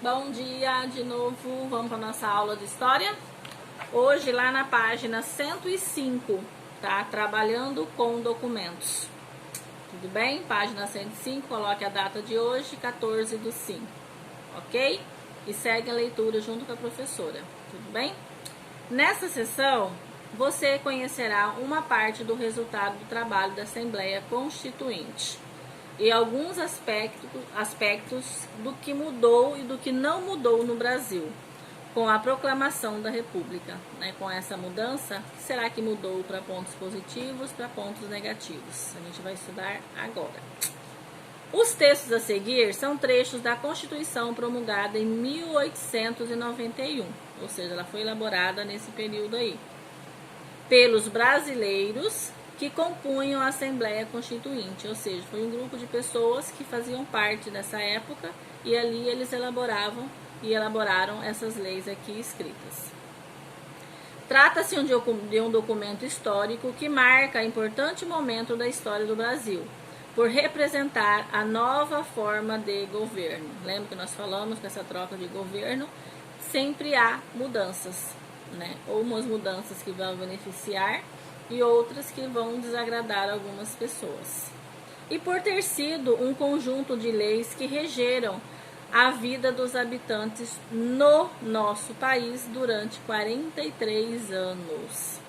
Bom dia de novo, vamos para a nossa aula de história. Hoje lá na página 105, tá? Trabalhando com documentos. Tudo bem? Página 105, coloque a data de hoje, 14/5, ok? E segue a leitura junto com a professora, tudo bem? Nessa sessão, você conhecerá uma parte do resultado do trabalho da Assembleia Constituinte e alguns aspectos do que mudou e do que não mudou no Brasil com a proclamação da República, né? Com essa mudança, será que mudou para pontos positivos, para pontos negativos? A gente vai estudar agora. Os textos a seguir são trechos da Constituição promulgada em 1891, ou seja, ela foi elaborada nesse período aí, pelos brasileiros que compunham a Assembleia Constituinte, ou seja, foi um grupo de pessoas que faziam parte dessa época e ali eles elaboraram essas leis aqui escritas. Trata-se de um documento histórico que marca importante momento da história do Brasil, por representar a nova forma de governo. Lembra que nós falamos que essa troca de governo sempre há mudanças, né? Ou umas mudanças que vão beneficiar e outras que vão desagradar algumas pessoas. E por ter sido um conjunto de leis que regeram a vida dos habitantes no nosso país durante 43 anos.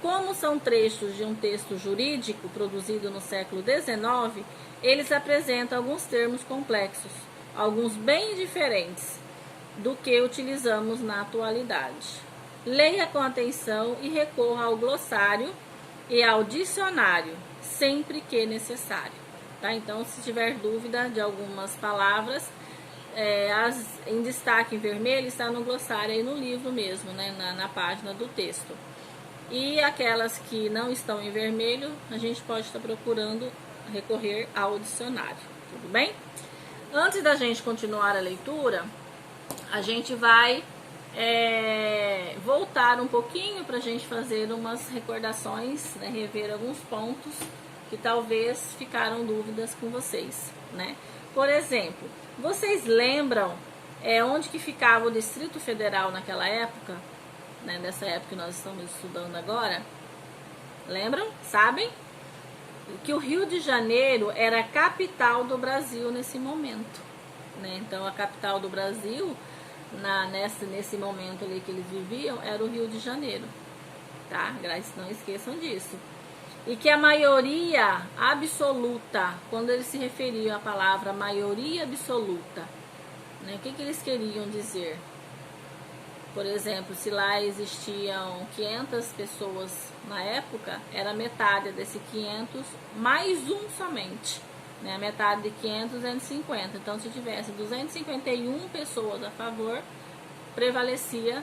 Como são trechos de um texto jurídico produzido no século XIX, eles apresentam alguns termos complexos, alguns bem diferentes do que utilizamos na atualidade. Leia com atenção e recorra ao glossário e ao dicionário, sempre que necessário. Tá? Então, se tiver dúvida de algumas palavras, em destaque em vermelho está no glossário aí no livro mesmo, né? na página do texto. E aquelas que não estão em vermelho, a gente pode estar procurando recorrer ao dicionário, tudo bem? Antes da gente continuar a leitura, a gente vai voltar um pouquinho para a gente fazer umas recordações, né? Rever alguns pontos que talvez ficaram dúvidas com vocês, né? Por exemplo, vocês lembram onde que ficava o Distrito Federal naquela época? Né, dessa época que nós estamos estudando agora, lembram? Sabem? Que o Rio de Janeiro era a capital do Brasil nesse momento, né? Então a capital do Brasil, nesse momento ali que eles viviam, era o Rio de Janeiro, tá? Não esqueçam disso. E que a maioria absoluta, quando eles se referiam à palavra maioria absoluta, né, o que eles queriam dizer? Por exemplo, se lá existiam 500 pessoas na época, era metade desse 500 mais um somente. Né? A metade de 500, 250. Então, se tivesse 251 pessoas a favor, prevalecia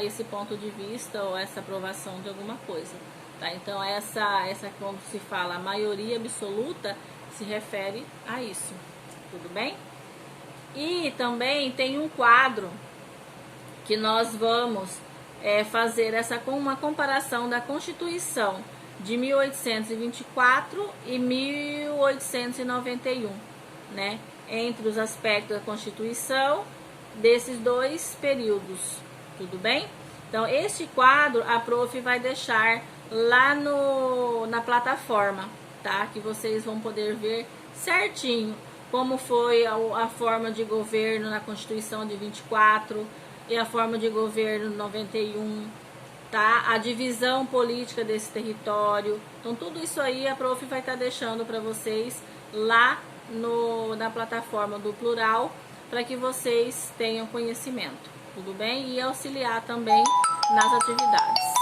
esse ponto de vista ou essa aprovação de alguma coisa. Tá? Então, essa quando se fala maioria absoluta, se refere a isso. Tudo bem? E também tem um quadro que nós vamos fazer uma comparação da Constituição de 1824 e 1891, né? Entre os aspectos da Constituição desses dois períodos, tudo bem? Então, este quadro a prof vai deixar lá na plataforma, tá? Que vocês vão poder ver certinho como foi a forma de governo na Constituição de 24 e a forma de governo 91, tá? A divisão política desse território. Então, tudo isso aí a prof vai estar deixando para vocês lá na plataforma do Plural, para que vocês tenham conhecimento, tudo bem? E auxiliar também nas atividades.